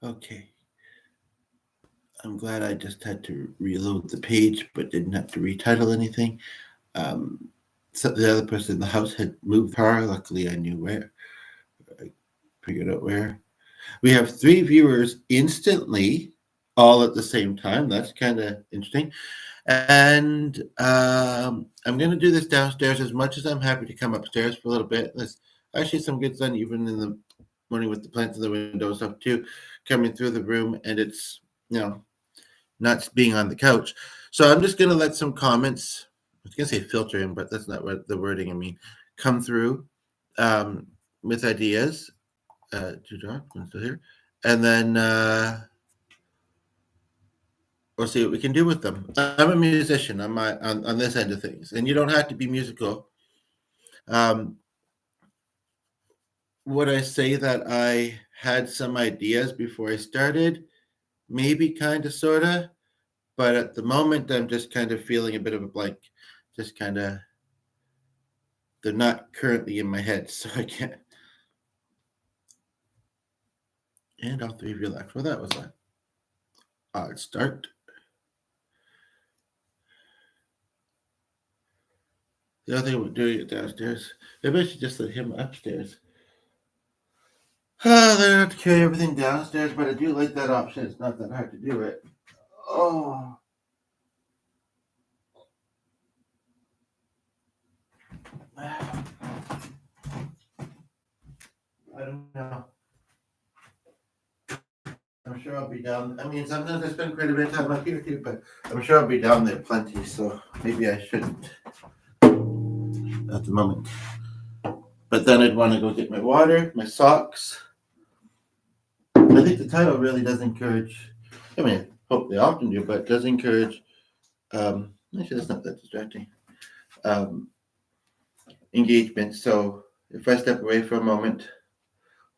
Okay. I'm glad I just had to reload the page, but didn't have to retitle anything. So the other person in the house had moved her. Luckily, I knew where. I figured out where. We have 3 viewers instantly, all at the same time. That's kind of interesting. And I'm going to do this downstairs as much as I'm happy to come upstairs for a little bit. There's actually some good sun, even in the morning with the plants in the window and stuff too, coming through the room. And it's, not being on the couch. So I'm just going to let some comments, I was going to say filter in, but that's not what the wording I mean, come through um, with ideas. Two dark, one's still here. And then we'll see what we can do with them. I'm a musician on this end of things, and you don't have to be musical. Would I say that I had some ideas before I started? Maybe, kind of, sort of. But at the moment, I'm just kind of feeling a bit of a blank. Just kind of, they're not currently in my head, so I can't. And all 3 of you left. Well, that was a odd start. The other thing about doing it downstairs, maybe I should just let him upstairs. They don't have to carry everything downstairs, but I do like that option. It's not that hard to do it. Oh. I don't know. I'm sure I'll be down. I mean, sometimes I spend quite a bit of time up here too, but I'm sure I'll be down there plenty, so maybe I shouldn't at the moment. But then I'd want to go get my water, my socks. I think the title really does encourage, I mean, hope they often do, but does encourage, actually, that's not that distracting, engagement. So if I step away for a moment,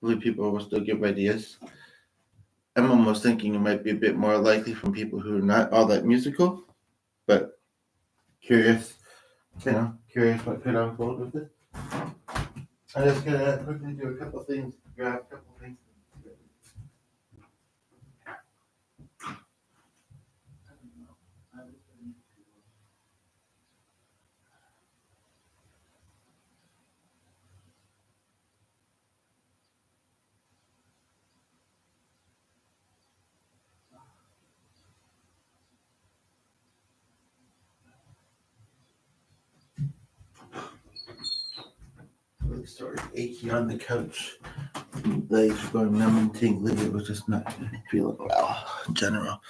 hopefully people will still give ideas. I'm almost thinking it might be a bit more likely from people who are not all that musical, but curious, curious what could unfold with it. I'm just gonna quickly do a couple things, grab a couple things. Really sort of achy on the couch. Legs were going numb and tingly. It was just not feeling well in general.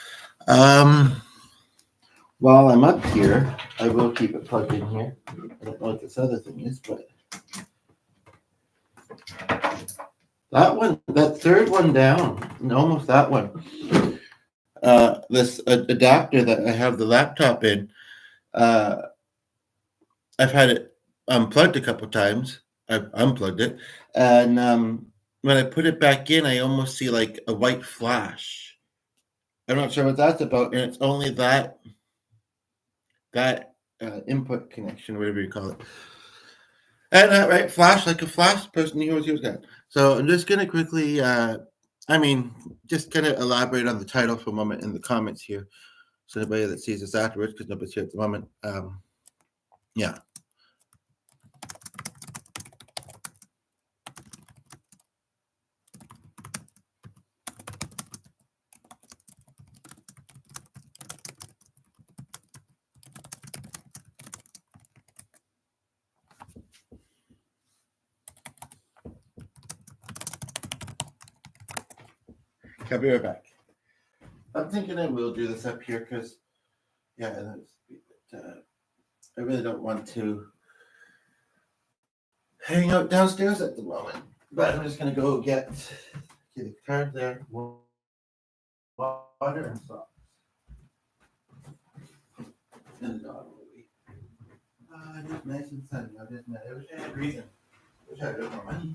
While I'm up here, I will keep it plugged in here. I don't know what this other thing is, but that third one down, almost that one. This adapter that I have the laptop in, I've had it unplugged a couple times. I've unplugged it, and when I put it back in, I almost see like a white flash. I'm not sure what that's about, and it's only that input connection, whatever you call it. And that right flash like a flash person here's that. So I'm just gonna quickly just kind of elaborate on the title for a moment in the comments here. So anybody that sees this afterwards, because nobody's here at the moment, yeah. I'll be right back. I'm thinking I will do this up here because, I really don't want to hang out downstairs at the moment. But I'm just going to go get the card there, water and socks. And the dog will be. It is nice and sunny. I wish I had reason. I wish I had more money.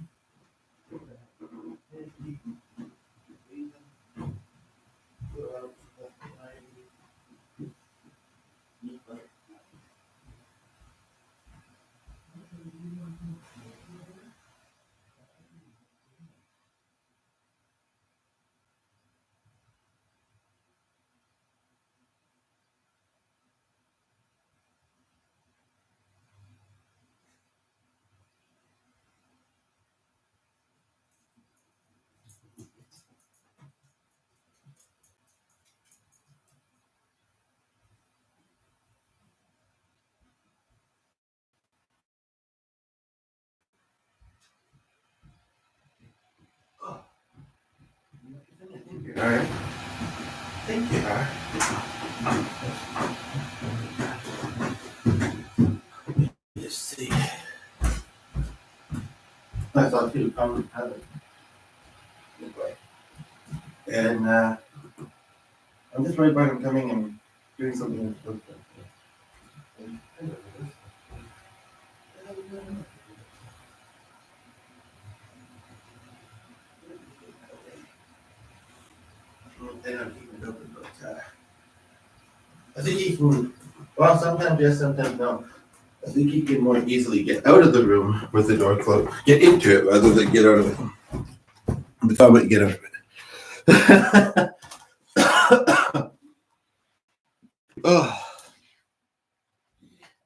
All right. Thank you. Let's see. I thought you would come anyway. And I'm just right back. I'm coming and doing something. They don't keep it open, but I think he can. Well, sometimes yes, sometimes no. I think he can more easily get out of the room with the door closed, get into it rather than get out of it. The comment, get out of it. Oh,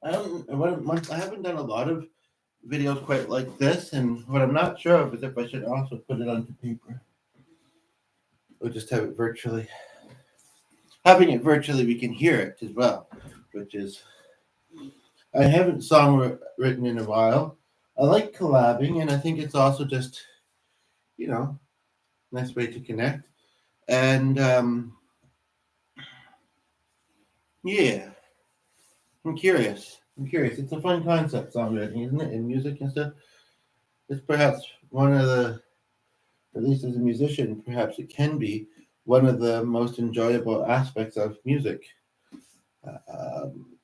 I haven't done a lot of videos quite like this, and what I'm not sure of is if I should also put it onto paper or just have it virtually. Having it virtually, we can hear it as well, which is. I haven't written in a while. I like collabing, and I think it's also just, nice way to connect. And yeah, I'm curious. It's a fun concept, songwriting, isn't it? In music and stuff. It's perhaps one of the, at least as a musician, perhaps it can be one of the most enjoyable aspects of music.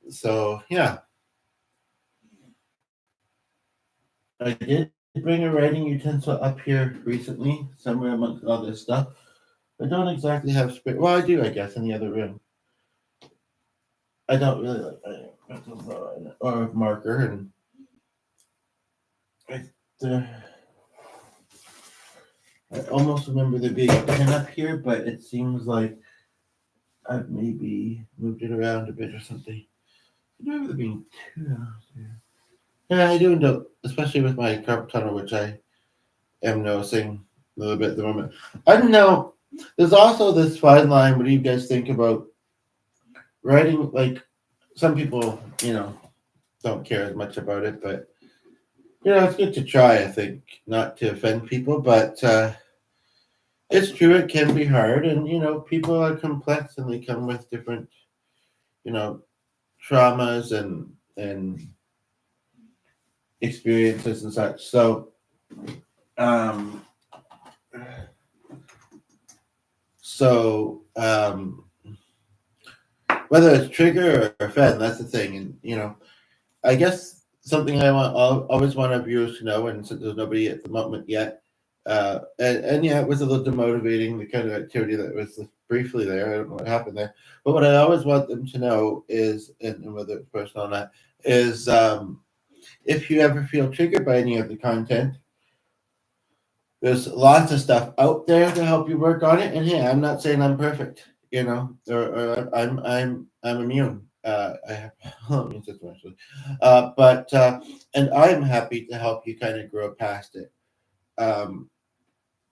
So yeah. I did bring a writing utensil up here recently, somewhere amongst all this stuff. I don't exactly have space. Well, I do, I guess, in the other room. I don't really like writing or a marker, and I almost remember there being a pen up here, but it seems like I've maybe moved it around a bit or something. I remember there being two. Yeah, I do know, especially with my carpal tunnel, which I am noticing a little bit at the moment. I don't know. There's also this fine line. What do you guys think about writing? Like, some people, don't care as much about it, but it's good to try. I think not to offend people, but it's true. It can be hard, and people are complex, and they come with different, traumas and experiences and such. So, um, whether it's trigger or offend, that's the thing, and I guess something always want our viewers to know, and since there's nobody at the moment yet, and yeah, it was a little demotivating, the kind of activity that was briefly there. I don't know what happened there, but what I always want them to know is, and whether it's personal or not, is if you ever feel triggered by any of the content, there's lots of stuff out there to help you work on it. And hey, I'm not saying I'm perfect, or I'm immune. I have immune system actually, but and I'm happy to help you kind of grow past it.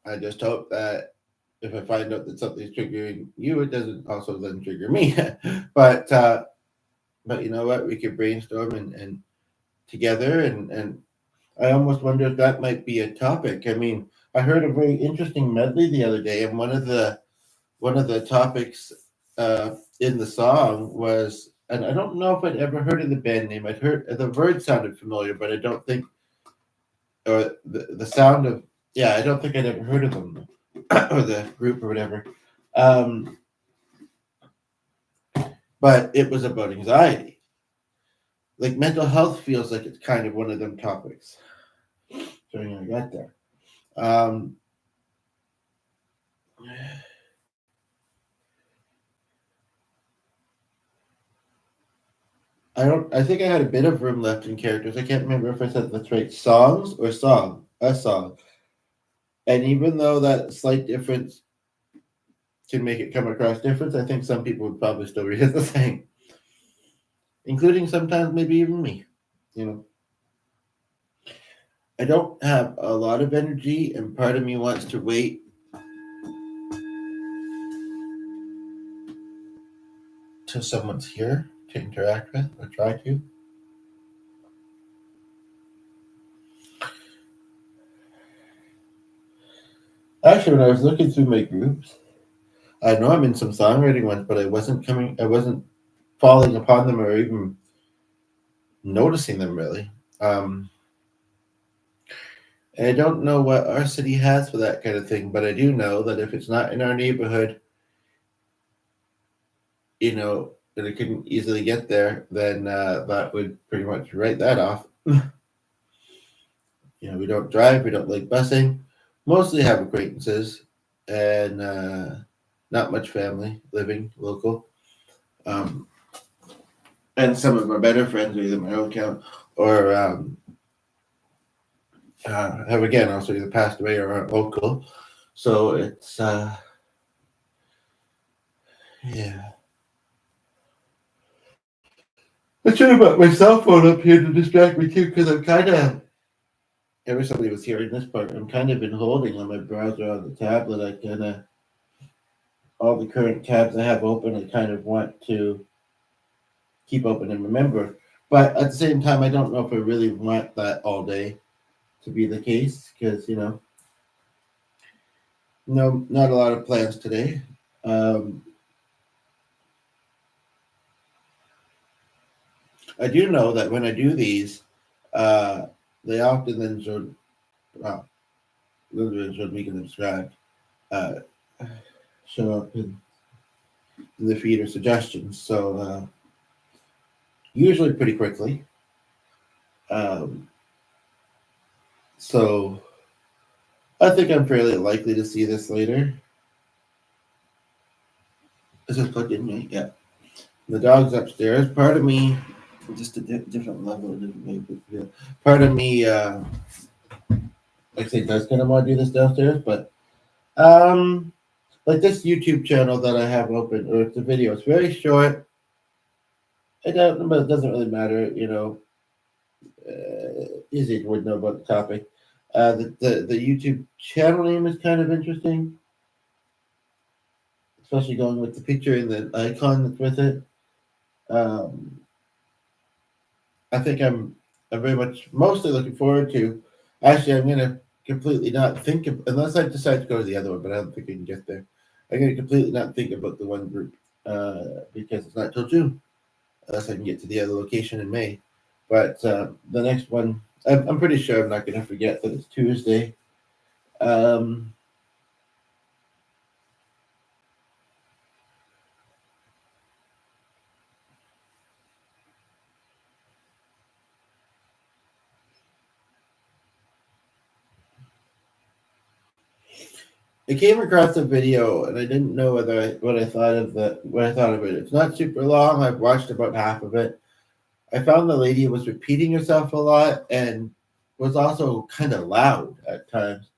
I just hope that if I find out that something's triggering you, it doesn't also then trigger me. but you know what? We could brainstorm and together, and I almost wonder if that might be a topic. I mean, I heard a very interesting medley the other day, and one of the topics in the song was, and I don't know if I'd ever heard of the band name. I'd heard the word sounded familiar, but I don't think, or the sound of, yeah, I don't think I'd ever heard of them or the group or whatever. But it was about anxiety. Like mental health feels like it's kind of one of them topics. So I'm gonna get there. I think I had a bit of room left in characters. I can't remember if I said that's right. Songs or song? A song. And even though that slight difference can make it come across different, I think some people would probably still read it the same. Including sometimes maybe even me. I don't have a lot of energy, and part of me wants to wait till someone's here to interact with or try to. Actually, when I was looking through my groups, I know I'm in some songwriting ones, but I wasn't falling upon them or even noticing them really. And I don't know what our city has for that kind of thing, but I do know that if it's not in our neighborhood, that it couldn't easily get there, then that would pretty much write that off. We don't drive, we don't like busing, mostly have acquaintances, and not much family living local. And some of my better friends are either my own account or have again also either passed away or aren't local. So it's yeah. I should have put my cell phone up here to distract me too, because I'm kind of. Ever somebody was hearing this part, I'm kind of been holding on my browser on the tablet. I kind of all the current tabs I have open. I kind of want to keep open and remember, but at the same time, I don't know if I really want that all day to be the case because no, not a lot of plans today. Um, I do know that when I do these, uh, they often then well, literally showed me can subscribe, uh, show up in the feed or suggestions. So usually pretty quickly. Um, so I think I'm fairly likely to see this later. Is this plugged in, right? Yeah. The dog's upstairs. Part of me, just a different level, part of me, like I say, does kind of want to do this downstairs, but like this YouTube channel that I have open, or it's a video. It's very short. I don't, but it doesn't really matter. Easy would know about the topic. The YouTube channel name is kind of interesting, especially going with the picture and the icon that's with it. Um, I think I'm very much mostly looking forward to. Actually, I'm gonna completely not think of unless I decide to go to the other one, but I don't think I can get there. I'm gonna completely not think about the one group because it's not till June unless I can get to the other location in May. But the next one, I'm pretty sure I'm not gonna forget that it's Tuesday. Um, I came across a video and I didn't know what I thought of it. It's not super long. I've watched about half of it. I found the lady was repeating herself a lot and was also kind of loud at times.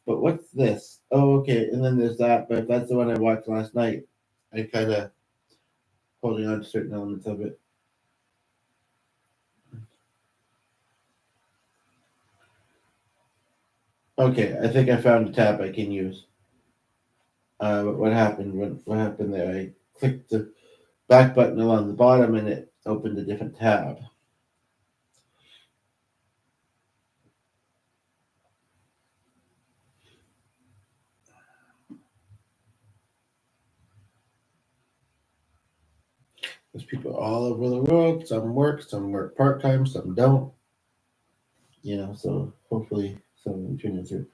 But what's this? Oh, okay. And then there's that. But that's the one I watched last night. I kind of holding on to certain elements of it. Okay, I think I found a tab I can use. What happened? What happened there? I clicked the back button along the bottom and it opened a different tab. There's people all over the world. Some work part time, some don't. So hopefully someone tuning through.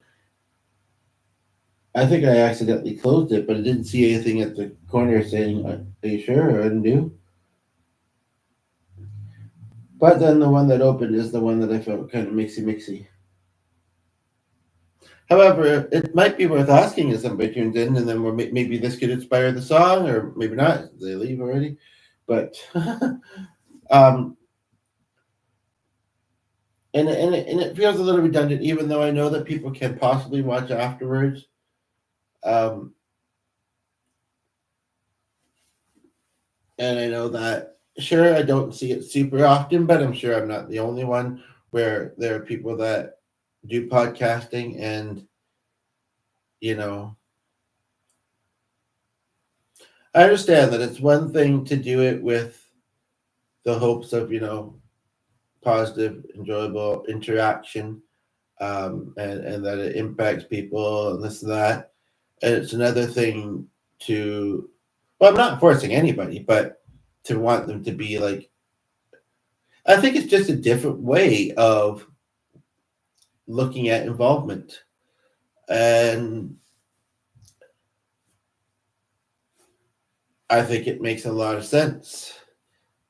I think I accidentally closed it, but I didn't see anything at the corner saying, "Are you sure?" or "Undo." But then the one that opened is the one that I felt kind of mixy. However, it might be worth asking if somebody tunes in, and then maybe this could inspire the song, or maybe not. They leave already, but um, and it feels a little redundant, even though I know that people can possibly watch afterwards. Um, and I know that sure I don't see it super often, but I'm sure I'm not the only one where there are people that do podcasting and you know I understand that it's one thing to do it with the hopes of positive enjoyable interaction, and that it impacts people and this and that, and it's another thing to, well, I'm not forcing anybody, but to want them to be like, I think it's just a different way of looking at involvement. And I think it makes a lot of sense.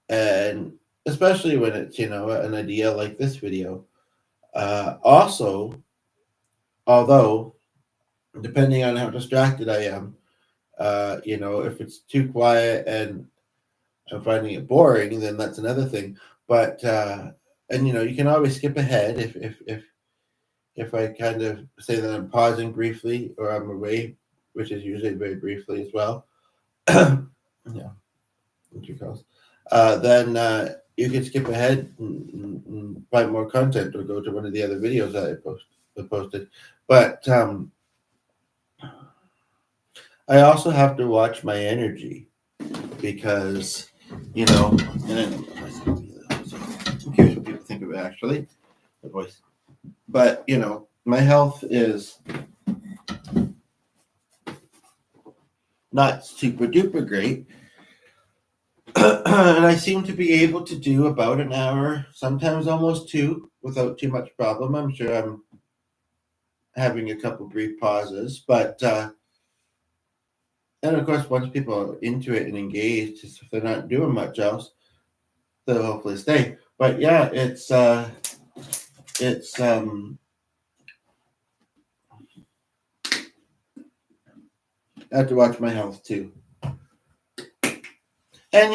And especially when it's, an idea like this video. Also, although, depending on how distracted I am, if it's too quiet and I'm finding it boring, then that's another thing. But and you can always skip ahead if I kind of say that I'm pausing briefly or I'm away, which is usually very briefly as well. Yeah, then you can skip ahead and find more content or go to one of the other videos that I posted. But I also have to watch my energy because, and I don't know I'm curious what people think of it actually, the voice. But, my health is not super duper great. And I seem to be able to do about an hour, sometimes almost 2, without too much problem. I'm sure I'm having a couple brief pauses, but and of course, once people are into it and engaged, if they're not doing much else, they'll hopefully stay. But yeah, it's I have to watch my health too. And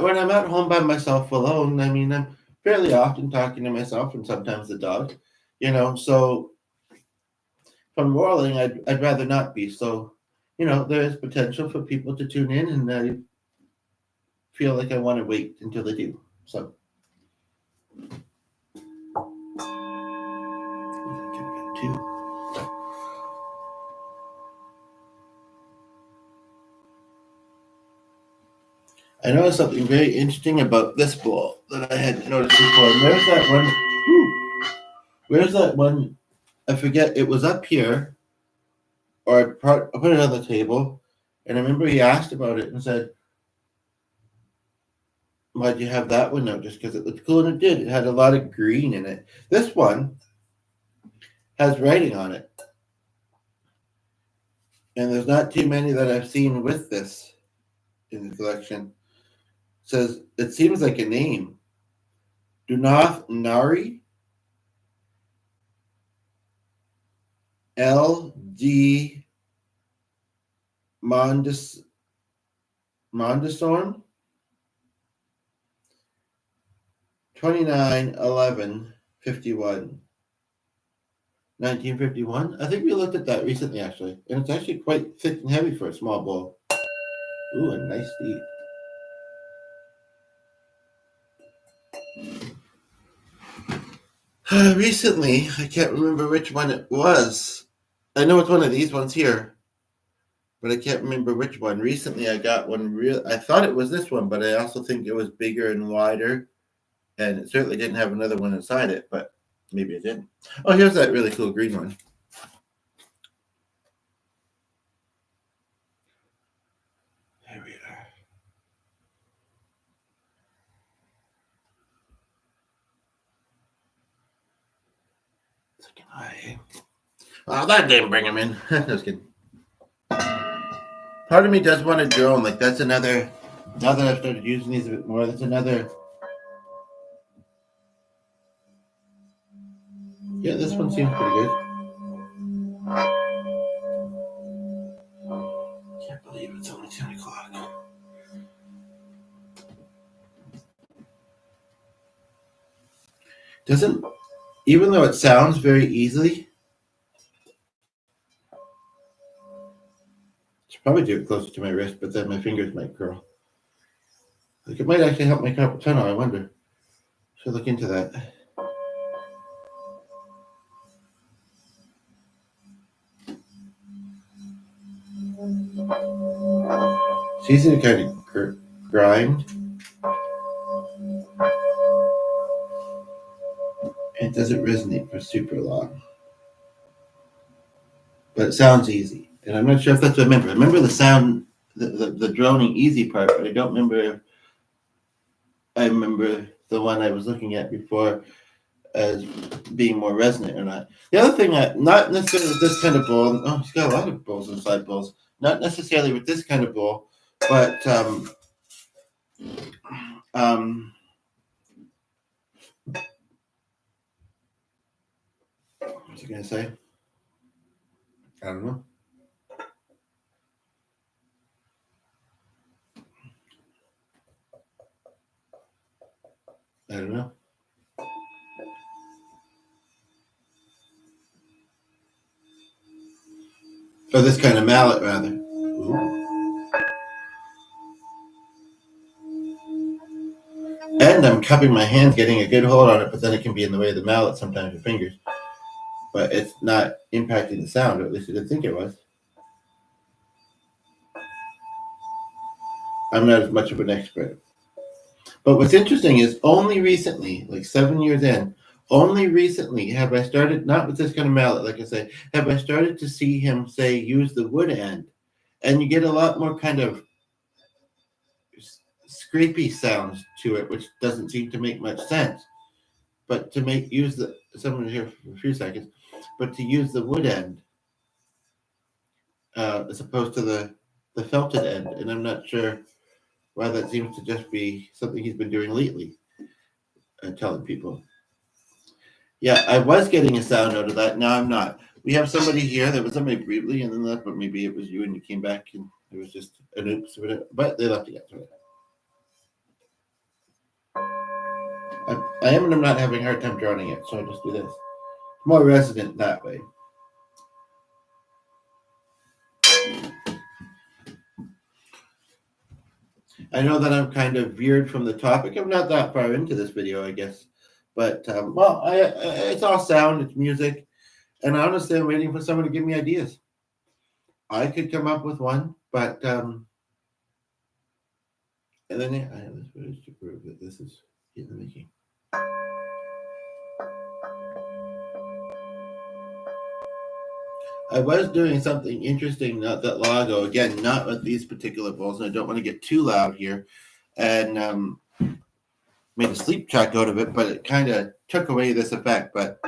when I'm at home by myself alone, I mean, I'm fairly often talking to myself and sometimes the dog. So if I'm rolling, I'd rather not be. So, there is potential for people to tune in, and I feel like I want to wait until they do. So. I noticed something very interesting about this bowl that I hadn't noticed before. And there's that one. Where's that one? I forget. It was up here, or I put it on the table, and I remember he asked about it and said, "Why'd you have that one out? Just because it looked cool?" And it did. It had a lot of green in it. This one has writing on it, and there's not too many that I've seen with this in the collection. It says it seems like a name. Dunath Nari. L.D. Mondestorm, 29/11/51, 1951. I think we looked at that recently, actually, and it's actually quite thick and heavy for a small bowl. Ooh, a nice deep. Recently, I can't remember which one it was. I know it's one of these ones here, but I can't remember which one. Recently, I got one I thought it was this one, but I also think it was bigger and wider, and it certainly didn't have another one inside it, but maybe it didn't. Oh, here's that really cool green one. There we are. Oh, that didn't bring him in. Just kidding. Part of me does want a drone. Like, that's another. Now that I've started using these a bit more, that's another. Yeah, this one seems pretty good. Can't believe it's only 10 o'clock. Doesn't, even though it sounds very easily, should probably do it closer to my wrist, but then my fingers might curl. Like, it might actually help my carpal tunnel, I wonder. Should look into that. It's easy to kind of grind. It doesn't resonate for super long. But it sounds easy. And I'm not sure if that's what I remember. I remember the sound, the droning easy part, but I don't remember if I remember the one I was looking at before as being more resonant or not. The other thing, not necessarily with this kind of bowl. Oh, he's got a lot of bowls inside bowls. Not necessarily with this kind of bowl, but what's he gonna say? I don't know. I don't know. Or this kind of mallet, rather. Ooh. And I'm cupping my hands, getting a good hold on it, but then it can be in the way of the mallet sometimes with fingers. But it's not impacting the sound, or at least I didn't think it was. I'm not as much of an expert. But what's interesting is only recently, like 7 years in, only recently have I started, not with this kind of mallet, like I say, have I started to see him say, use the wood end. And you get a lot more kind of scrapey sounds to it, which doesn't seem to make much sense. But to use someone here for a few seconds, but to use the wood end as opposed to the felted end. And I'm not sure why that seems to just be something he's been doing lately, telling people. Yeah, I was getting a sound out of that. Now I'm not. We have somebody here. There was somebody briefly, and then left, but maybe it was you and you came back and it was just an oops. But they left again. I am and I'm not having a hard time drawing it, so I just do this. More resonant that way. I know that I'm kind of veered from the topic. I'm not that far into this video, I guess. But, well, it's all sound, it's music. And honestly, I'm waiting for someone to give me ideas. I could come up with one, but, and then I have this footage to prove that this is in the making. I was doing something interesting not that long ago. Again, not with these particular bowls, and I don't want to get too loud here. And made a sleep track out of it, but it kind of took away this effect. But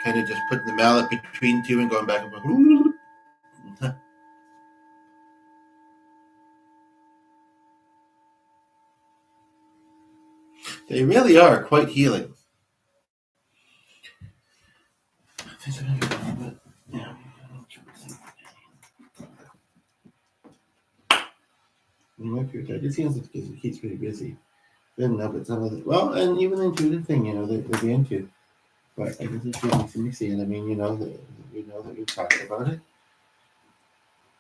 kind of just putting the mallet between two and going back and forth. They really are quite healing. Yeah. It just seems like it keeps pretty busy. Good enough, it's another. Well, and even the intuitive thing, they're into. But I guess it's really mixy, and I mean, we know that we've talked about it.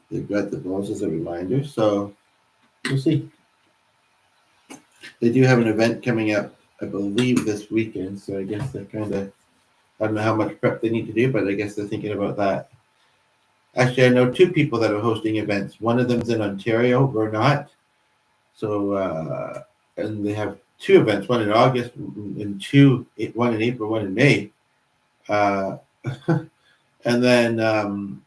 They've got the balls as a reminder, so we'll see. They do have an event coming up, I believe, this weekend, so I guess they're kind of, I don't know how much prep they need to do, but I guess they're thinking about that. Actually, I know two people that are hosting events. One of them's in Ontario, we're not. So, and they have two events, one in August and one in April, one in May. And then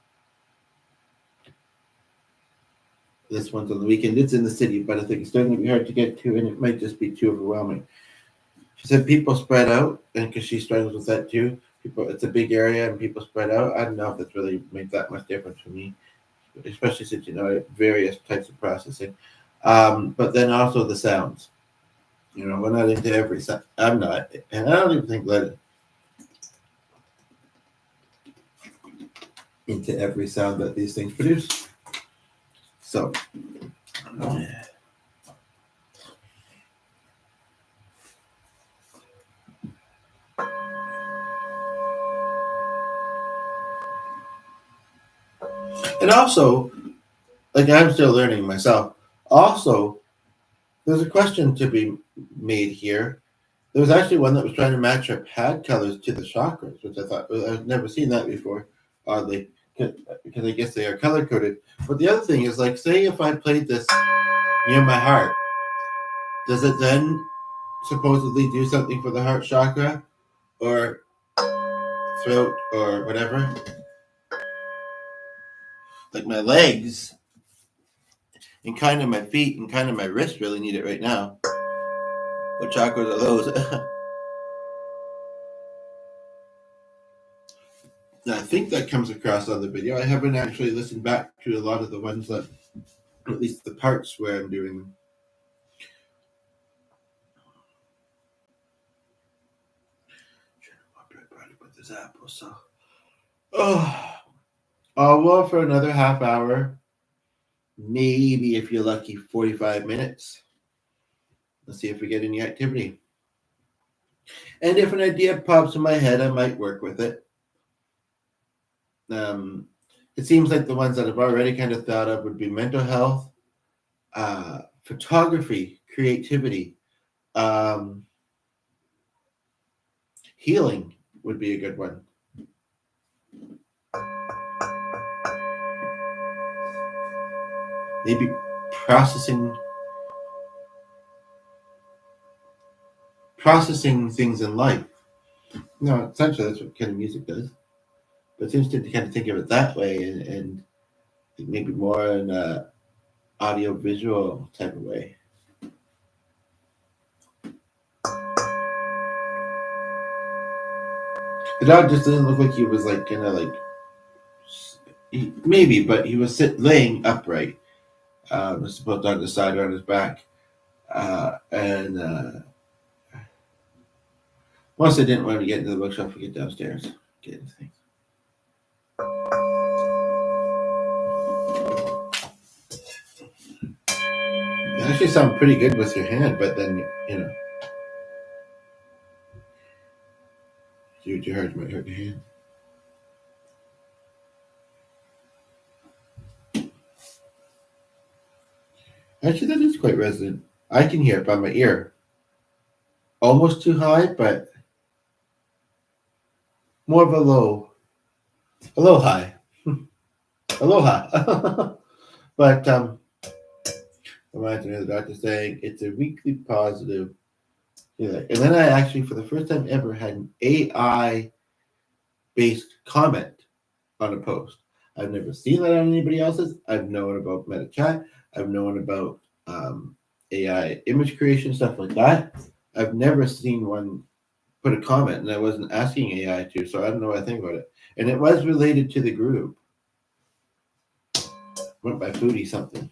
this one's on the weekend. It's in the city, but I think it's still going to be hard to get to, and it might just be too overwhelming. She said people spread out, and because she struggles with that too. It's a big area, and people spread out. I don't know if it's really makes that much difference for me, especially since various types of processing. But then also the sounds. We're not into every sound. I'm not, and I don't even think Glenn into every sound that these things produce. So, and also, like I'm still learning myself. Also, there's a question to be made here. There was actually one that was trying to match our pad colors to the chakras, which I thought I've never seen that before, oddly, because I guess they are color coded. But the other thing is, like, say if I played this near my heart, does it then supposedly do something for the heart chakra, or throat or whatever. Like my legs and kind of my feet and kind of my wrist really need it right now. What chakras are those? I think that comes across on the video. I haven't actually listened back to a lot of the ones that, at least the parts where I'm doing them. With this apple, so I'll go for another half hour, maybe if you're lucky, 45 minutes. Let's see if we get any activity. And if an idea pops in my head, I might work with it. It seems like the ones that I've already kind of thought of would be mental health, photography, creativity, healing would be a good one. Maybe processing things in life. No, essentially that's what kind of music does. But it's interesting to kind of think of it that way and maybe more in an audio-visual type of way. The dog just doesn't look like he was like kind of like, maybe, but he was laying upright. Was supposed on the side or on his back. And once I didn't want to get into the bookshelf, we get downstairs, get into things. You actually sound pretty good with your hand, but then, you know, too hard might hurt your hand. Actually, that is quite resonant. I can hear it by my ear. Almost too high, but more of a low high. Aloha. But reminds me of the doctor saying it's a weekly positive. Yeah. And then I actually, for the first time ever, had an AI-based comment on a post. I've never seen that on anybody else's. I've known about MetaChat. I've known about AI image creation, stuff like that. I've never seen one put a comment, and I wasn't asking AI to, so I don't know what I think about it. And it was related to the group. Went by foodie something.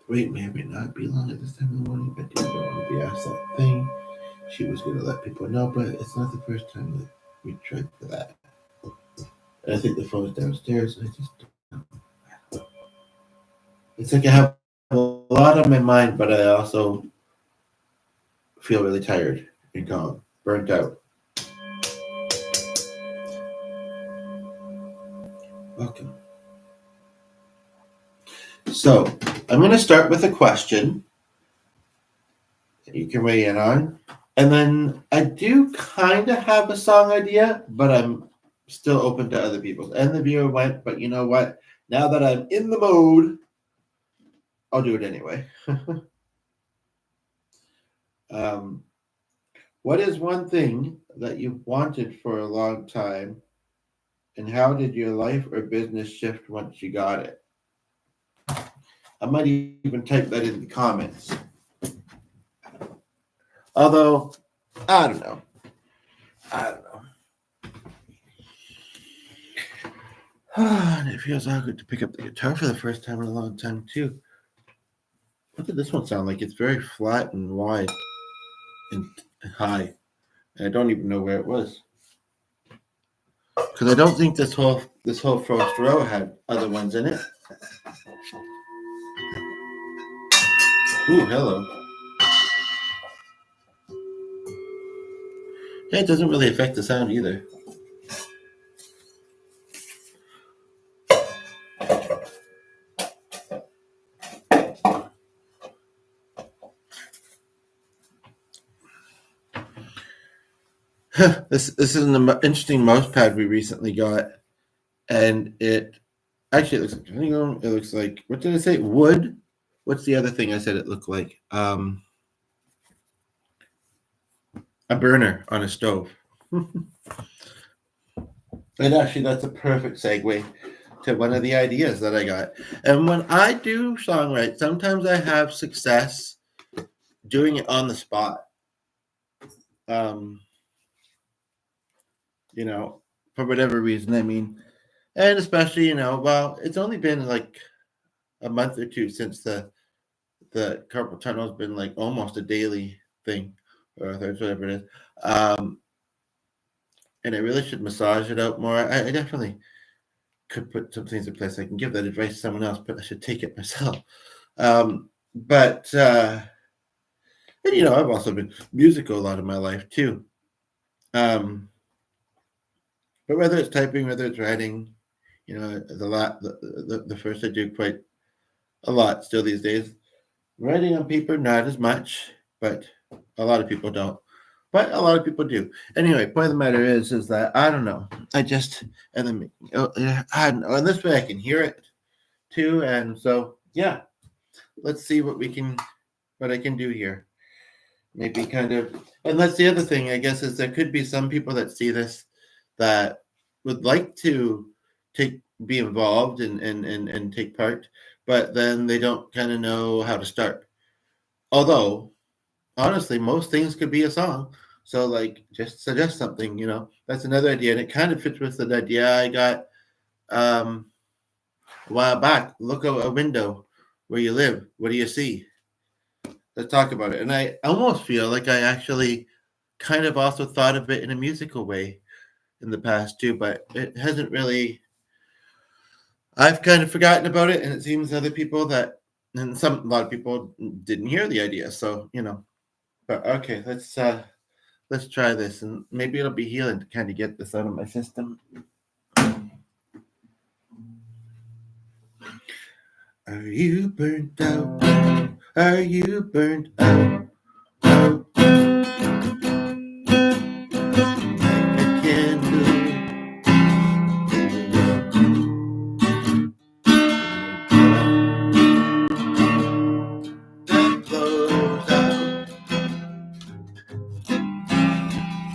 Wait, may or may not be long at this time in the morning, but didn't want to be asked that thing. She was going to let people know, but it's not the first time that we tried for that. And I think the phone's downstairs. I just don't know. It's like I have a lot on my mind, but I also feel really tired and calm, burnt out. Welcome. So I'm going to start with a question that you can weigh in on. And then I do kind of have a song idea, but I'm still open to other people's. And the viewer went, but you know what? Now that I'm in the mode, I'll do it anyway. What is one thing that you've wanted for a long time, and how did your life or business shift once you got it? I might even type that in the comments. Although, I don't know. And it feels awkward to pick up the guitar for the first time in a long time, too. What did this one sound like? It's very flat and wide and high. And I don't even know where it was. Because I don't think this whole first row had other ones in it. Ooh, hello. Yeah, it doesn't really affect the sound either. This is an interesting mouse pad we recently got, and it actually looks like, it looks like, what did I say? Wood? What's the other thing I said it looked like? a burner on a stove. And actually, that's a perfect segue to one of the ideas that I got. And when I do songwrite, sometimes I have success doing it on the spot. Um, for whatever reason. I mean, and especially, well, it's only been like a month or two since the carpal tunnel has been like almost a daily thing, or whatever it is. And I really should massage it out more. I definitely could put some things in place. I can give that advice to someone else, but I should take it myself. But and I've also been musical a lot of my life too. But whether it's typing, whether it's writing, the first I do quite a lot still these days. Writing on paper, not as much, but a lot of people don't. But a lot of people do. Anyway, point of the matter is that I don't know. I just and then I don't know. And this way I can hear it too. And so yeah, let's see what I can do here. Maybe kind of, and that's the other thing I guess is there could be some people that see this that would like to be involved and take part, but then they don't kind of know how to start. Although honestly, most things could be a song. So like just suggest something, That's another idea. And it kind of fits with the idea I got a while back. Look out a window where you live. What do you see? Let's talk about it. And I almost feel like I actually kind of also thought of it in a musical way in the past too, but it hasn't really. I've kind of forgotten about it, and it seems other people and a lot of people didn't hear the idea. So but okay, let's try this, and maybe it'll be healing to kind of get this out of my system. Are you burnt out? Are you burnt out? Out like a candle. That blows out,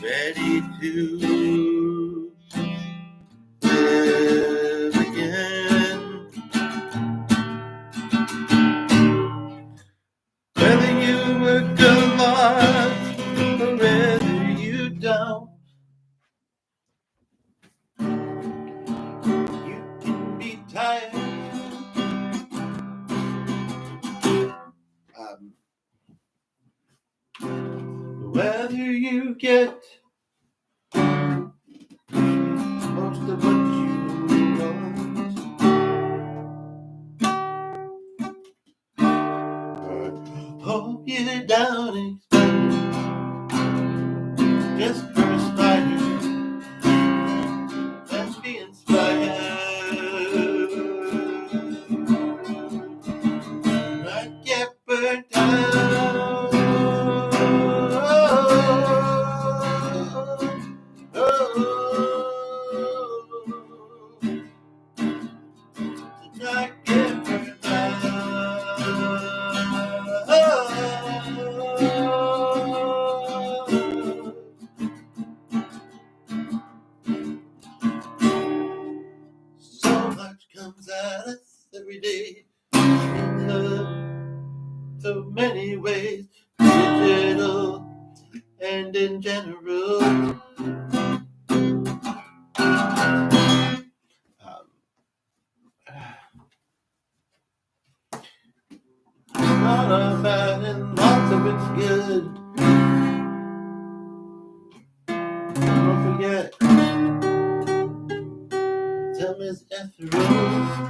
ready to live again. Whether you work a lot or whether you don't, you can be tired. Whether you get most of what you want, but hope you're down and just perspire and be inspired. Not get burnt out. Not get burnt out. So much comes at us every day in so many ways, digital and in general. Not all bad and lots of it's good. Don't forget, tell Miss Ethereal.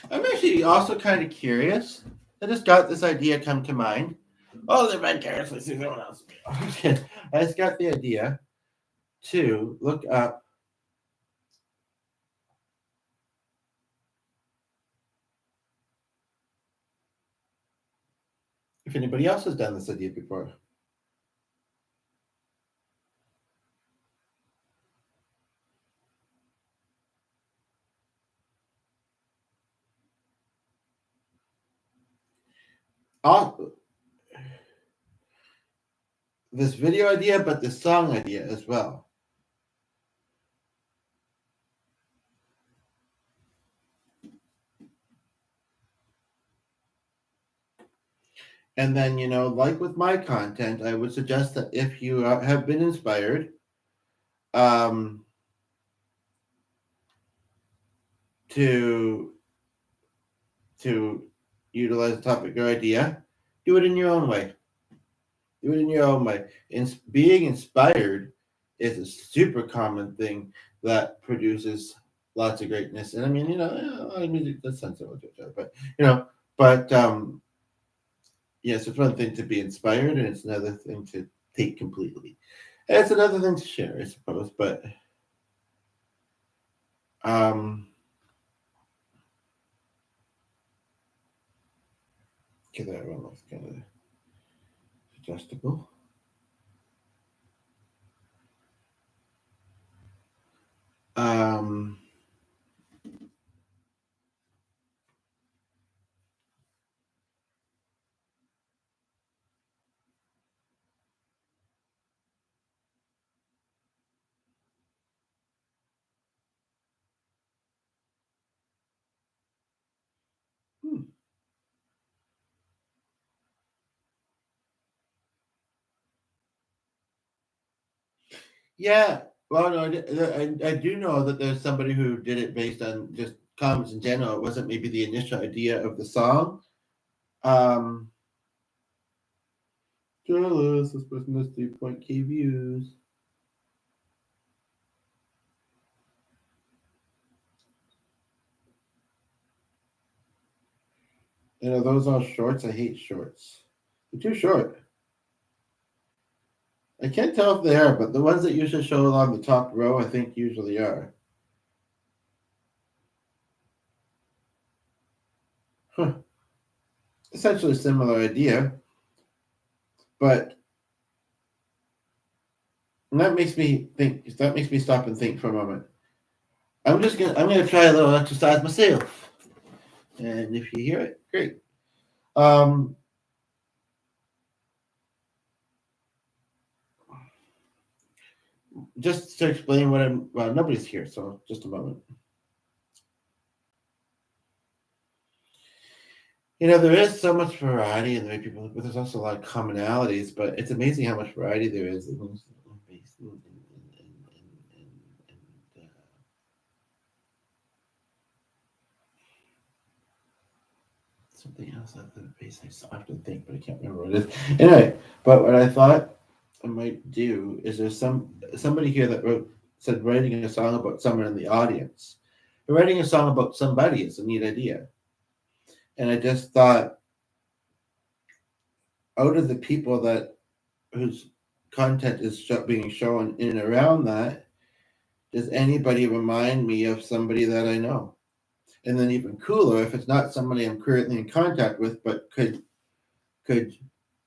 I'm actually also kind of curious. I just got this idea come to mind. Oh, they're vicariously through someone else. I just got the idea to look up if anybody else has done this idea before. this video idea, but this song idea as well. And then, like with my content, I would suggest that if you have been inspired, to utilize a topic or idea, do it in your own way. Do it in your own way. Being inspired is a super common thing that produces lots of greatness. And I mean, music, that's sensible, but yes, it's one thing to be inspired, and it's another thing to take completely. And it's another thing to share, I suppose. But okay, that one looks kind of adjustable. Yeah, well, no, I do know that there's somebody who did it based on just comments in general. It wasn't maybe the initial idea of the song. Jealous, this person has 3.k views. Those are shorts. I hate shorts. They're too short. I can't tell if they are, but the ones that usually show along the top row, I think usually are. Huh. Essentially a similar idea, but that makes me think. That makes me stop and think for a moment. I'm gonna try a little exercise myself, and if you hear it, great. Just to explain well, nobody's here, so just a moment. There is so much variety in the way people, but there's also a lot of commonalities. But it's amazing how much variety there is. Something else other than base, I have to think, but I can't remember what it is. Anyway, but what I thought I might do is there's somebody here that said writing a song about someone in the audience. But writing a song about somebody is a neat idea. And I just thought, out of the people whose content is being shown in and around that, does anybody remind me of somebody that I know? And then even cooler, if it's not somebody I'm currently in contact with, but could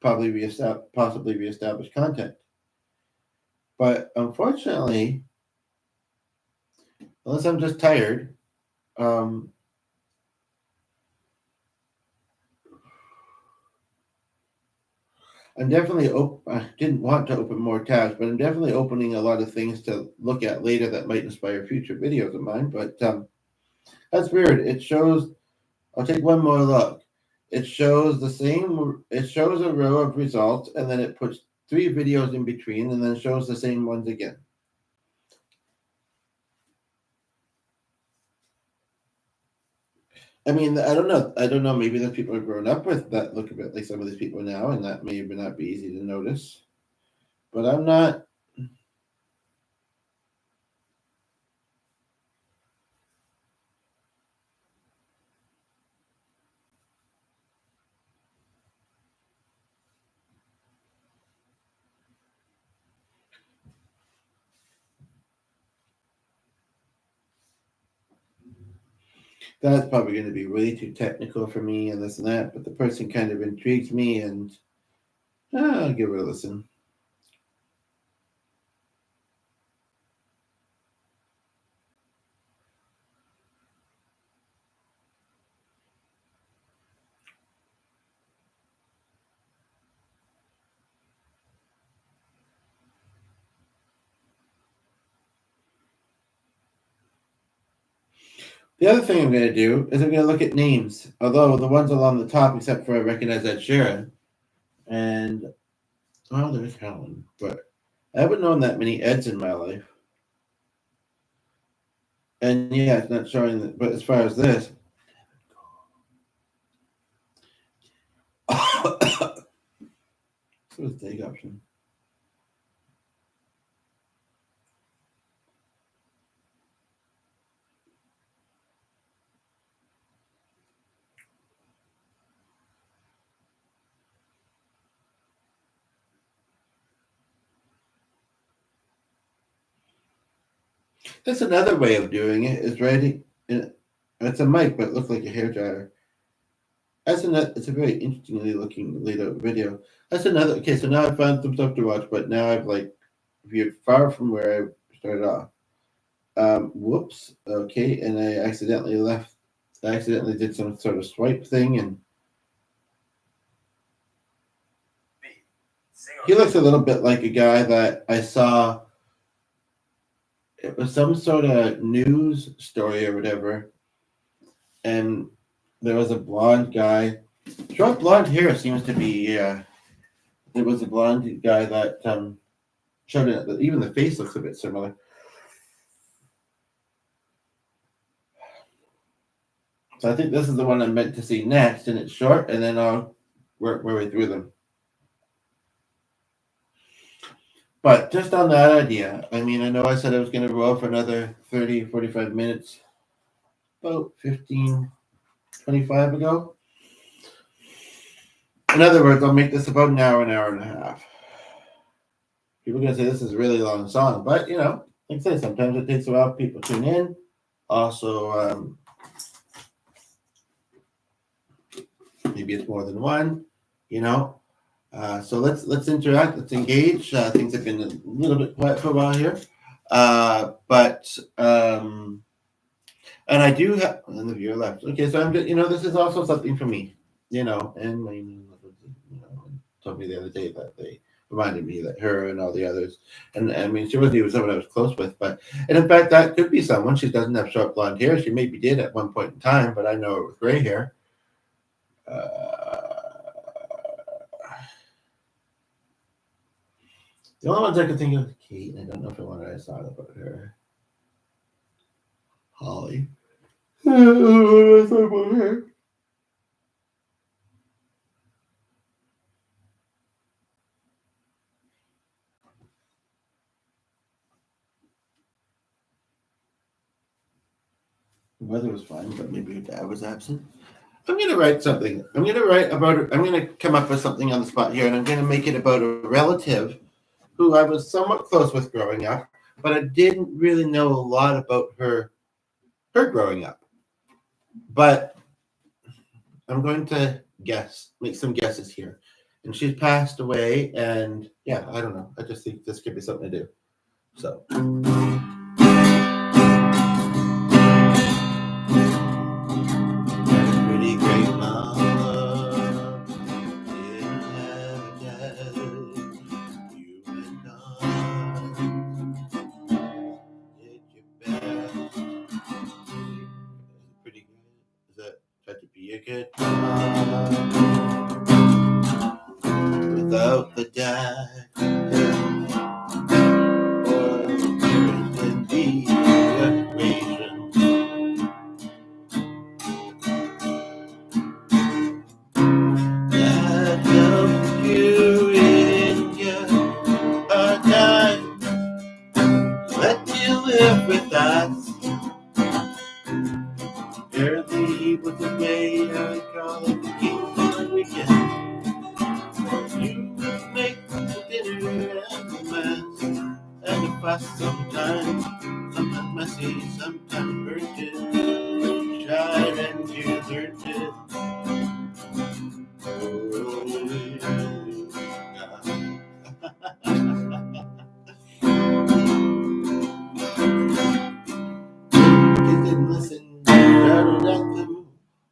probably possibly reestablish contact. But unfortunately, unless I'm just tired, I'm definitely I didn't want to open more tabs, but I'm definitely opening a lot of things to look at later that might inspire future videos of mine. But that's weird. It shows. I'll take one more look. It shows It shows a row of results, and then it puts 3 videos in between, and then shows the same ones again. I mean, I don't know. Maybe the people are grown up with that look a bit like some of these people now, and that may not be easy to notice. But I'm not. That's probably going to be way too technical for me and this and that. But the person kind of intrigues me, and I'll give it a listen. The other thing I'm going to do is I'm going to look at names, although the ones along the top, except for I recognize Ed Sheeran, and well, there's Helen, but I haven't known that many Eds in my life. And yeah, it's not showing that, but as far as this, what's the take option? That's another way of doing it, is writing. It's a mic, but it looks like a hairdryer. That's another. It's a very interestingly looking laid out video. That's another. Okay, so now I found some stuff to watch, but now I've like veered far from where I started off. Whoops. Okay, and I accidentally left. I accidentally did some sort of swipe thing, and he looks a little bit like a guy that I saw. It was some sort of news story or whatever, and there was a blonde guy. Short blonde hair seems to be. There was a blonde guy that showed it. Even the face looks a bit similar. So I think this is the one I'm meant to see next, and it's short, and then I'll work my way through them. But just on that idea, I mean, I know I said I was going to roll for another 30, 45 minutes, about 15, 25 ago. In other words, I'll make this about an hour and a half. People are going to say this is a really long song, but you know, like I say, sometimes it takes a while for people to tune in. Also, maybe it's more than one, you know. So let's interact, let's engage. Things have been a little bit quiet for a while here, and I do have, and the viewer left. Okay, so I'm, you know, this is also something for me, you know, and my, you know, told me the other day that they reminded me that her and all the others, and I mean, she wasn't even someone I was close with, but, and in fact, that could be someone. She doesn't have short blonde hair. She maybe did at one point in time, but I know her with gray hair. The only ones I can think of is Kate, and I don't know if I wanted to talk about her. Holly. I thought about her. The weather was fine, but maybe her dad was absent. I'm going to write something. I'm going to write about, I'm going to come up with something on the spot here, and I'm going to make it about a relative who I was somewhat close with growing up, but I didn't really know a lot about her growing up. But I'm going to make some guesses here. And she's passed away, and yeah, I don't know. I just think this could be something to do. So. Pretty great mama didn't have a dad. You went on, did your best. Pretty good. Is that tried to be a good mom without the dad? Or in the equation. That helped you in your hard time. Let you live with us. Barely was a way I call it the king on the weekend. You would make the dinner and the mess and the fuss sometimes messy, sometimes burnt it. Tried and deserted it. Didn't listen, shouted at them.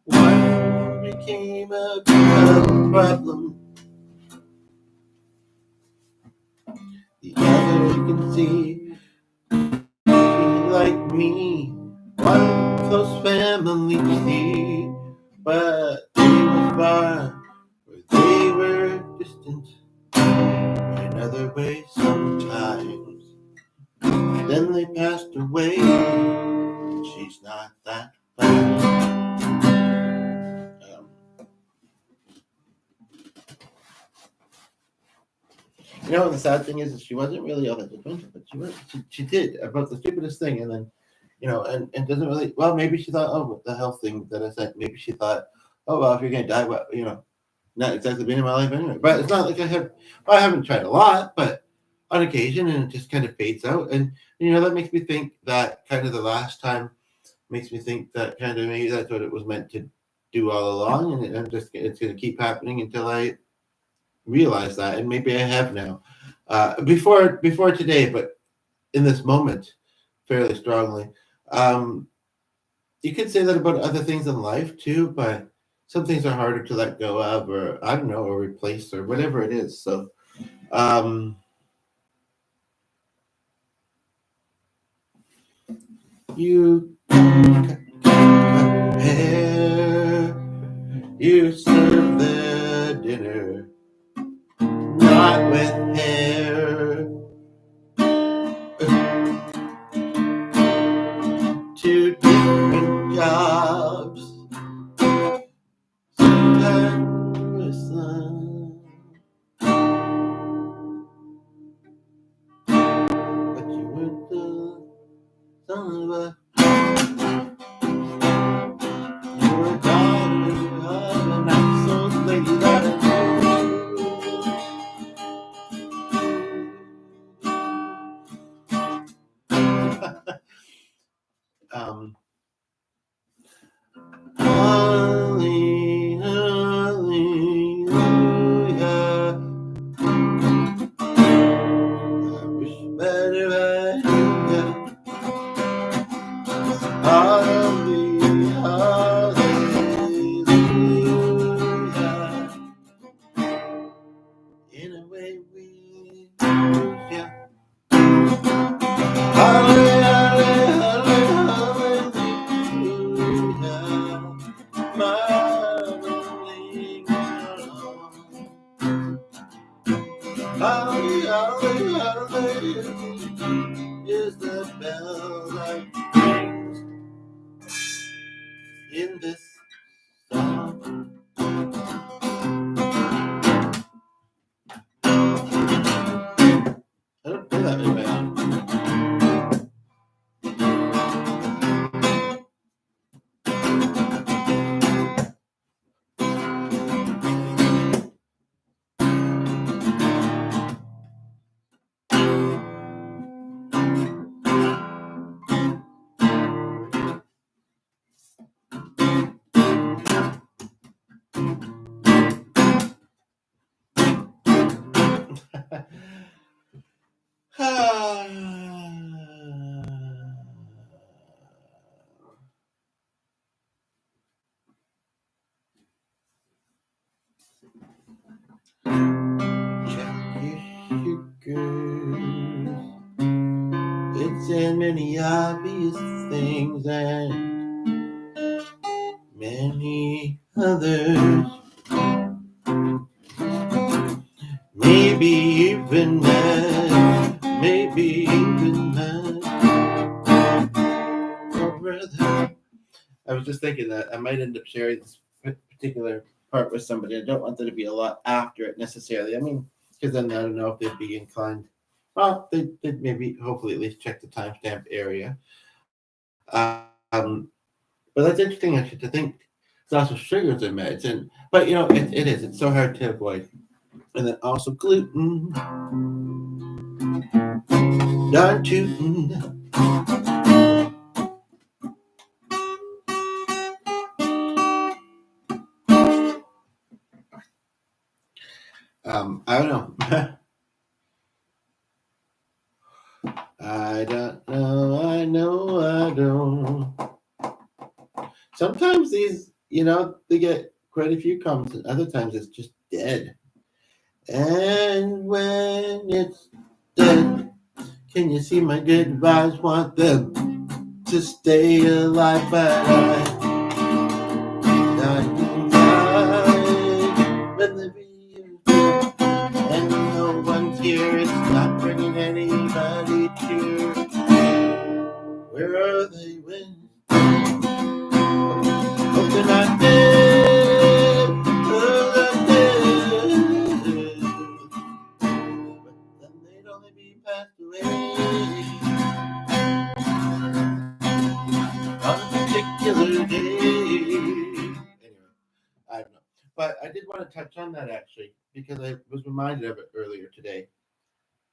One became a problem. The other can see, like me, one close friend. only see, but they were far, or they were distant in other ways sometimes. Then they passed away, she's not that far. The sad thing is she wasn't really all that different, but she did about the stupidest thing, and then, and doesn't really, well, maybe she thought, oh, what the health thing that I said, maybe she thought, oh, well, if you're going to die, well, not exactly being in my life anyway. But it's not like I haven't tried a lot, but on occasion, and it just kind of fades out. And, that makes me think that kind of the last time makes me think that kind of maybe that's what it was meant to do all along. And it's going to keep happening until I realize that. And maybe I have now, before today, but in this moment, fairly strongly. You could say that about other things in life too, but some things are harder to let go of, or I don't know, or replace, or whatever it is. So, you compare, you serve the dinner, not with hair. Two different jobs. But you were the son of a. You were a daughter of an absolute lady that I in a way we yeah. Is the bell that rings in this song. I don't play that very well. Check your sugars. It's in many obvious things and many others. Maybe even mad, maybe even mad. Oh, brother. I was just thinking that I might end up sharing this particular part with somebody. I don't want there to be a lot after it necessarily. I mean, because then I don't know if they'd be inclined. Well, they'd maybe, hopefully, at least check the timestamp area. But that's interesting, actually, to think. It's also sugars in meds, but it is. It's so hard to avoid. And then also gluten, darn tootin'. I don't know. I don't know. I know. I don't. Sometimes these, they get quite a few comments, and other times it's just dead. And when it's dead, can you see my good vibes? Want them to stay alive, but I But I did want to touch on that actually because I was reminded of it earlier today.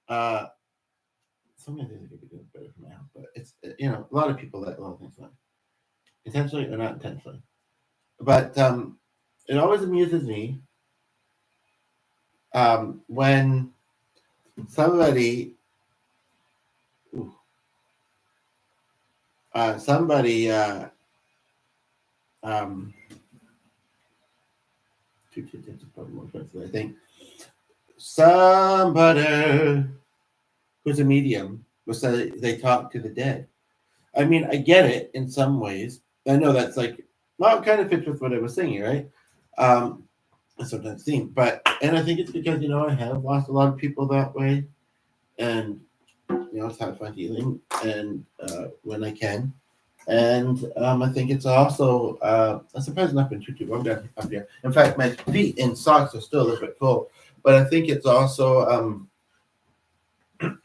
Uh, some of the things I could be doing better for my health, but it's a lot of people let a lot of things on, intentionally or not intentionally. But it always amuses me when somebody ooh, somebody um, I think somebody who's a medium will say they talk to the dead. I mean, I get it in some ways. I know that's like, well, it kind of fits with what I was saying, right? I sometimes think, and I think it's because, I have lost a lot of people that way. And, it's had fun healing and when I can. And I think it's also, I'm surprised not been too warm down up here. In fact, my feet in socks are still a little bit cold. But I think it's also, I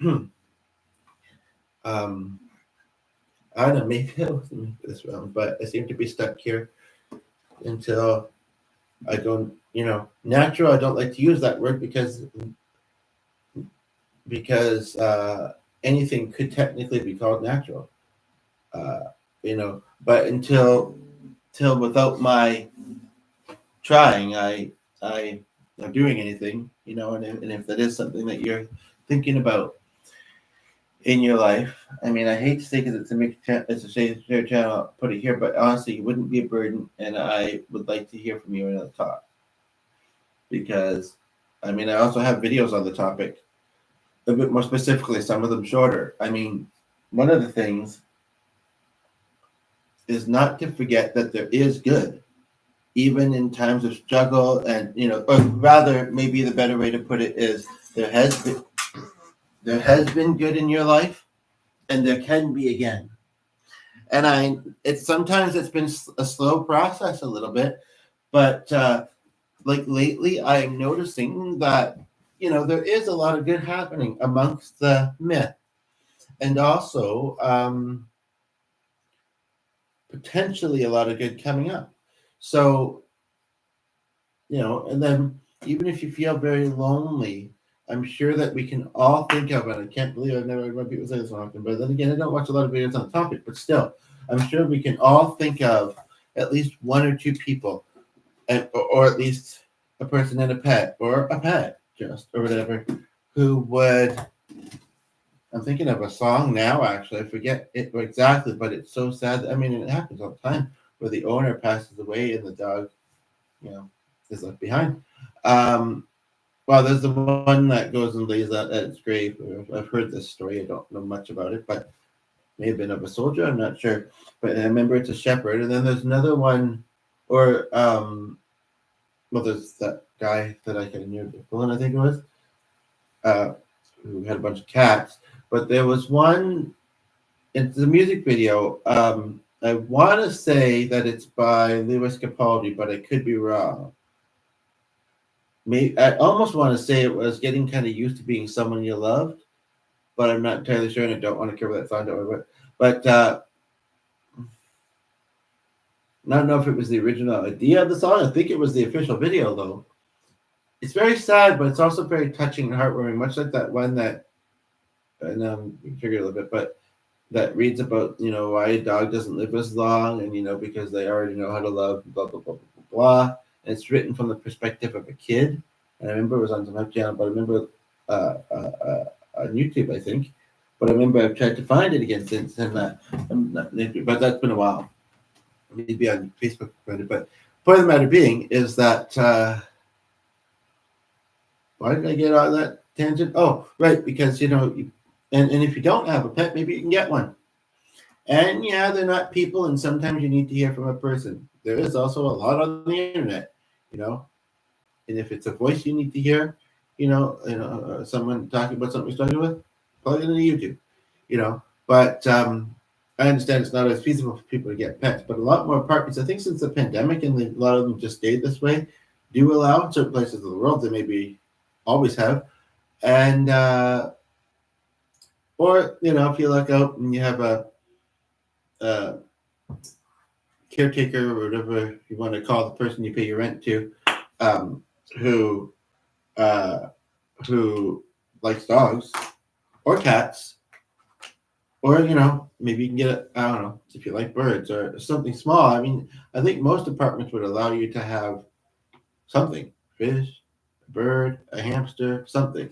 don't know, maybe I wasn't this round, but I seem to be stuck here until I go, natural. I don't like to use that word because anything could technically be called natural. But until without my trying, I'm doing anything, and if that is something that you're thinking about in your life, I mean, I hate to say because it's a share channel, I'll put it here, but honestly, you wouldn't be a burden, and I would like to hear from you in a talk because, I mean, I also have videos on the topic, a bit more specifically, some of them shorter. I mean, one of the things is not to forget that there is good, even in times of struggle, and or rather, maybe the better way to put it is there has been good in your life, and there can be again. And sometimes it's been a slow process a little bit, but like lately, I'm noticing that there is a lot of good happening amongst the myth, and also potentially a lot of good coming up. So, and then even if you feel very lonely, I'm sure that we can all think of it. I can't believe I've never heard people say this often, but then again, I don't watch a lot of videos on the topic, but still, I'm sure we can all think of at least one or two people, or at least a person and a pet, or a pet just, or whatever, who would. I'm thinking of a song now, actually. I forget it exactly, but it's so sad. I mean, it happens all the time where the owner passes away and the dog, is left behind. Well, there's the one that goes and lays at its grave. I've heard this story. I don't know much about it, but may have been of a soldier. I'm not sure. But I remember it's a shepherd. And then there's another one, or, there's that guy that I kind knew, Dylan, I think it was, who had a bunch of cats. But there was one, it's a music video. I want to say that it's by Lewis Capaldi, but I could be wrong. I almost want to say it was Getting Kind of Used to Being Someone You Loved, but I'm not entirely sure, and I don't want to cover that song. Don't worry about it. But I don't know if it was the original idea of the song. I think it was the official video, though. It's very sad, but it's also very touching and heartwarming, much like that one that, and you can figure it a little bit, but that reads about, why a dog doesn't live as long, and, because they already know how to love, blah, blah, blah, blah, blah. And it's written from the perspective of a kid. And I remember it was on some channel, but I remember on YouTube, I think. But I remember I've tried to find it again since, and but that's been a while. Maybe on Facebook, but point of the matter being is that why did I get on that tangent? Oh, right, because and if you don't have a pet, maybe you can get one. And yeah, they're not people, and sometimes you need to hear from a person. There is also a lot on the internet, and if it's a voice you need to hear, someone talking about something you're struggling with, plug it into YouTube, But I understand it's not as feasible for people to get pets, but a lot more apartments, I think since the pandemic, and a lot of them just stayed this way, do allow certain places of the world that maybe always have. And, or, if you look out and you have a caretaker or whatever you want to call the person you pay your rent to, um, who uh, who likes dogs or cats, or maybe you can get I don't know, if you like birds or something small. I mean, I think most apartments would allow you to have something, fish, a bird, a hamster, something.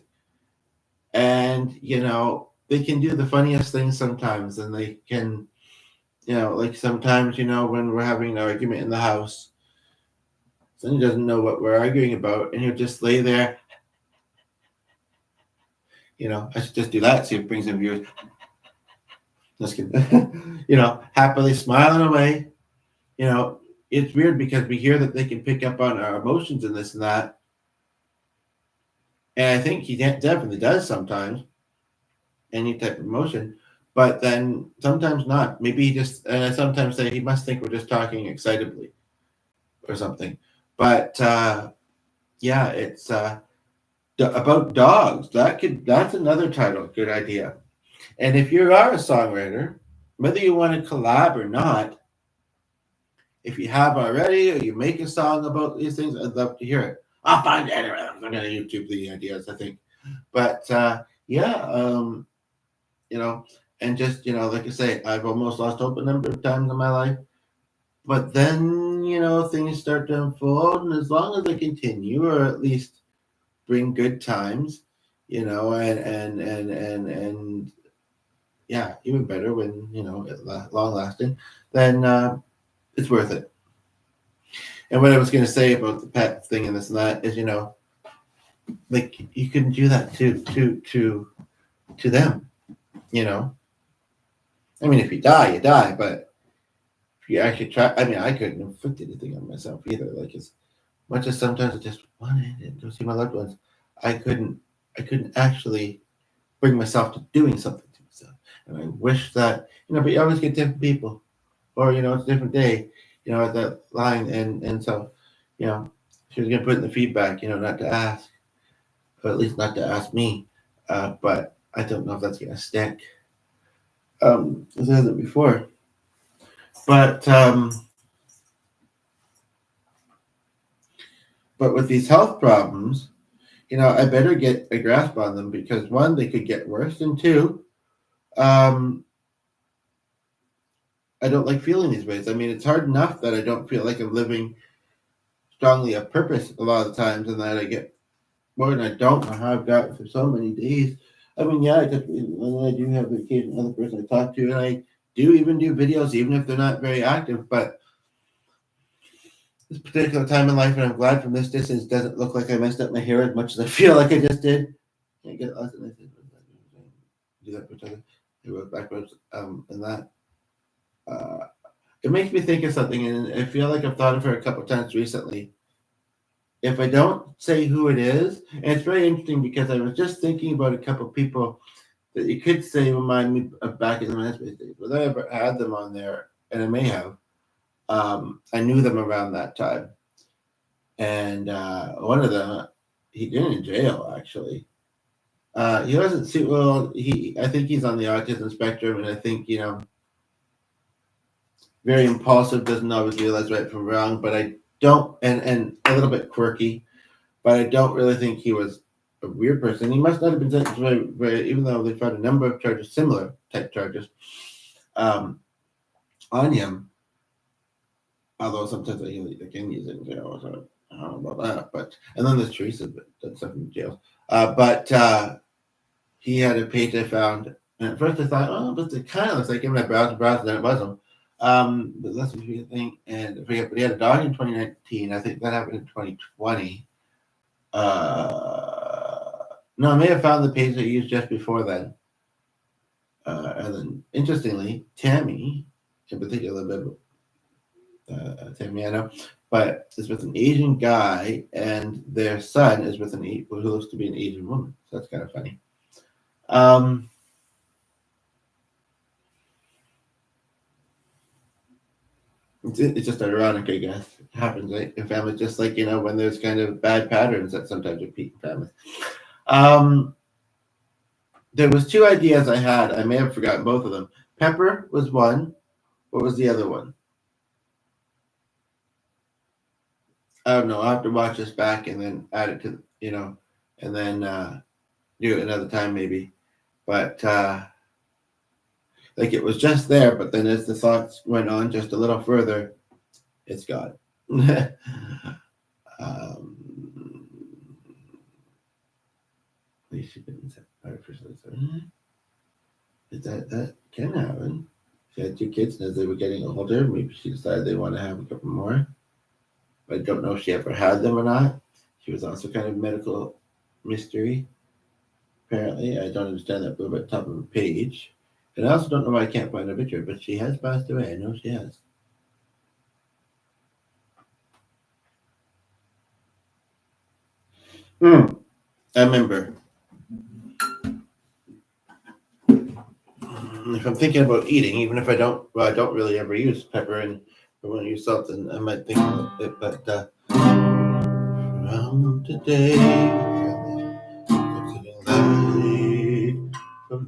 And they can do the funniest things sometimes, and they can, like sometimes, when we're having an argument in the house, Sonny doesn't know what we're arguing about, and he'll just lay there. I should just do that, see if it brings in viewers. Just kidding. Happily smiling away. It's weird because we hear that they can pick up on our emotions and this and that. And I think he definitely does sometimes, any type of emotion. But then sometimes not. Maybe he just, and I sometimes say he must think we're just talking excitably or something. But yeah, it's about dogs. That's another title. Good idea. And if you are a songwriter, whether you want to collab or not, if you have already or you make a song about these things, I'd love to hear it. I'll find it. I'm going to YouTube the ideas, I think. But yeah, and just, like I say, I've almost lost hope a number of times in my life. But then, things start to unfold. And as long as I continue, or at least bring good times, and yeah, even better when, long lasting, then it's worth it. And what I was going to say about the pet thing and this and that is, like you couldn't do that to them, I mean, if you die, you die, but if you actually try, I mean, I couldn't inflict anything on myself either. Like as much as sometimes I just wanted to go see my loved ones, I couldn't actually bring myself to doing something to myself. And I wish that, but you always get different people, or it's a different day, at that line, and so, she was gonna put in the feedback, not to ask, or at least not to ask me, but I don't know if that's gonna stick. As I said before, but but with these health problems, I better get a grasp on them, because one, they could get worse, and two, um, I don't like feeling these ways. I mean, it's hard enough that I don't feel like I'm living strongly of purpose a lot of the times, and that I get more, and I don't know how I've got for so many days. I mean, yeah, I do have the occasional other person I talk to, and I do even do videos, even if they're not very active. But this particular time in life, and I'm glad from this distance, doesn't look like I messed up my hair as much as I feel like I just did. Can't get lost in this. Do that for each other. They wrote backwards, and that. It makes me think of something, and I feel like I've thought of her a couple times recently. If I don't say who it is, and it's very interesting because I was just thinking about a couple people that you could say remind me of back in the MySpace days. Whether I ever had them on there, and I may have, I knew them around that time. And one of them, he'd been in jail, actually. He wasn't too well. I think he's on the autism spectrum, and I think, very impulsive, doesn't always realize right from wrong. But I don't, and a little bit quirky, but I don't really think he was a weird person. He must not have been sentenced very, even though they found a number of charges, similar type charges, on him. Although sometimes they can use it in jail, so I don't know about that. But and then there's Teresa that done stuff in jail. But he had a page I found, and at first I thought, oh, but it kind of looks like him. And I browsed, then it was him. But that's a weird thing. And I forget, but he had a dog in 2019. I think that happened in 2020. No, I may have found the page I used just before then. And then, interestingly, Tammy, in particular, Tammy, I know, but is with an Asian guy, and their son is with who looks to be an Asian woman. So that's kind of funny. It's just ironic, I guess. It happens, right? In families, just like, when there's kind of bad patterns that sometimes repeat in families. There was two ideas I had. I may have forgotten both of them. Pepper was one. What was the other one? I don't know. I'll have to watch this back and then add it to, and then do it another time maybe. But like it was just there, but then as the thoughts went on just a little further, it's gone. um, Please, she didn't artificially. That can happen. She had 2 kids, and as they were getting older, maybe she decided they want to have a couple more. But I don't know if she ever had them or not. She was also kind of medical mystery. Apparently, I don't understand that blue at the top of a page. And I also don't know why I can't find a picture, but she has passed away. I know she has. I remember. If I'm thinking about eating, even if I don't really ever use pepper, and I want to use salt, and I might think about it. But from today, from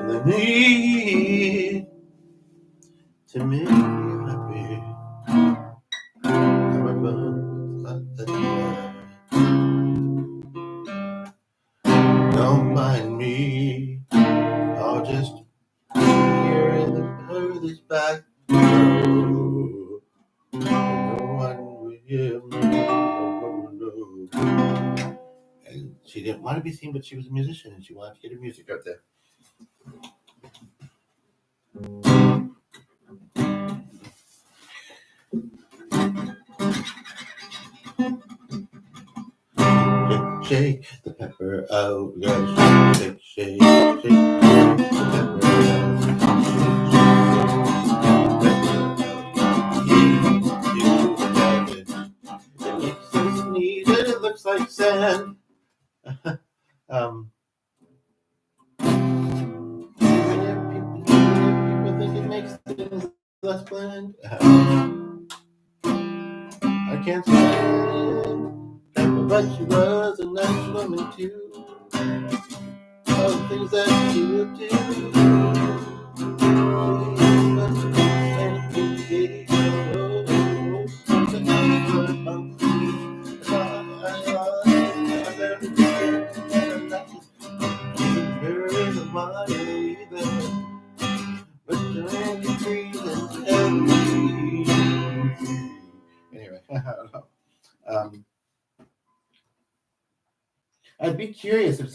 the need to make you happy. Don't mind me, I'll just here in the furthest back. No one will hear me. And she didn't want to be seen, but she was a musician and she wanted to get her music out there. Shake the pepper out, we gotta shake the pepper out. It makes us sneeze and it looks like sand. People think it makes things less bland. I can't stand pepper, but she was a nice woman too. All the things that she would do. Anyway, I don't know. I'd be curious if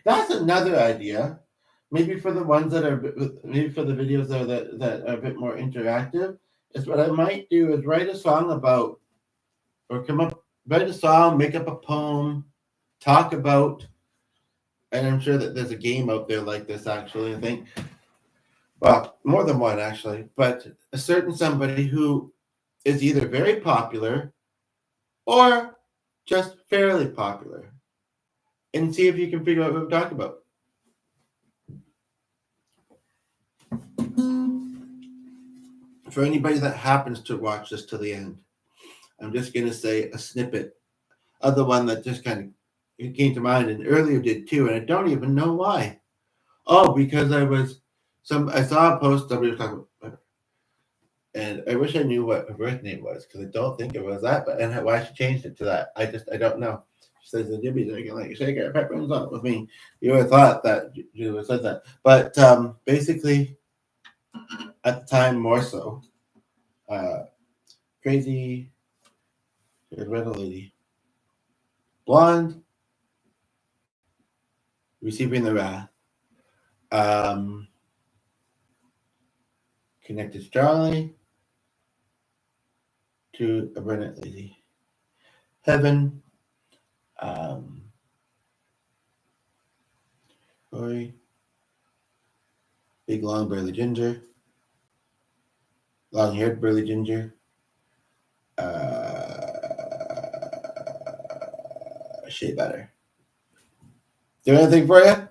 that's another idea. Maybe for the ones that are, maybe for the videos that are a bit more interactive, is what I might do is write a song about, or write a song, make up a poem, talk about, and I'm sure that there's a game out there like this actually, I think. Well, more than one actually, but a certain somebody who is either very popular or just fairly popular, and see if you can figure out what we're talking about. For anybody that happens to watch this to the end, I'm just going to say a snippet of the one that just kind of came to mind, and earlier did too, and I don't even know why. Oh, because I saw a post that we were talking about, and I wish I knew what her birth name was, because I don't think it was that, but and why she changed it to that, I don't know. She says the Jimmy drinking like a shaker, pepper and salt with me. You would have thought that Julia said that, but basically, at the time more so, crazy red lady, blonde, receiving the wrath, connected strongly to a brunette lady. Heaven, Corey, big long burly ginger, long haired burly ginger, shea butter. Is there anything for you?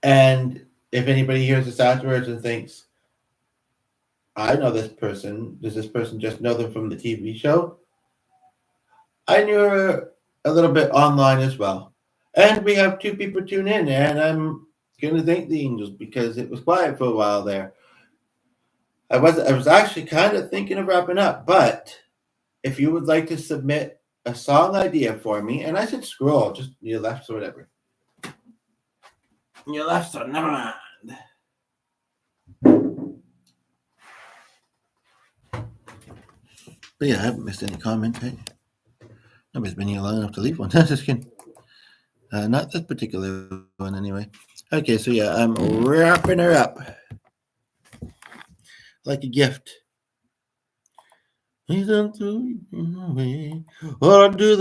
And if anybody hears this afterwards and thinks, I know this person, does this person just know them from the TV show? I knew her a little bit online as well. And we have 2 people tune in, and I'm Gonna thank the angels because it was quiet for a while there. I was actually kind of thinking of wrapping up, but if you would like to submit a song idea for me, and I said scroll, just your left or whatever. Your left, so never mind. But yeah, I haven't missed any comment. Hey? Nobody's been here long enough to leave one. Just kidding. Not this particular one, anyway. Okay, so yeah, I'm wrapping her up like a gift. He's done through away. Or I'll do the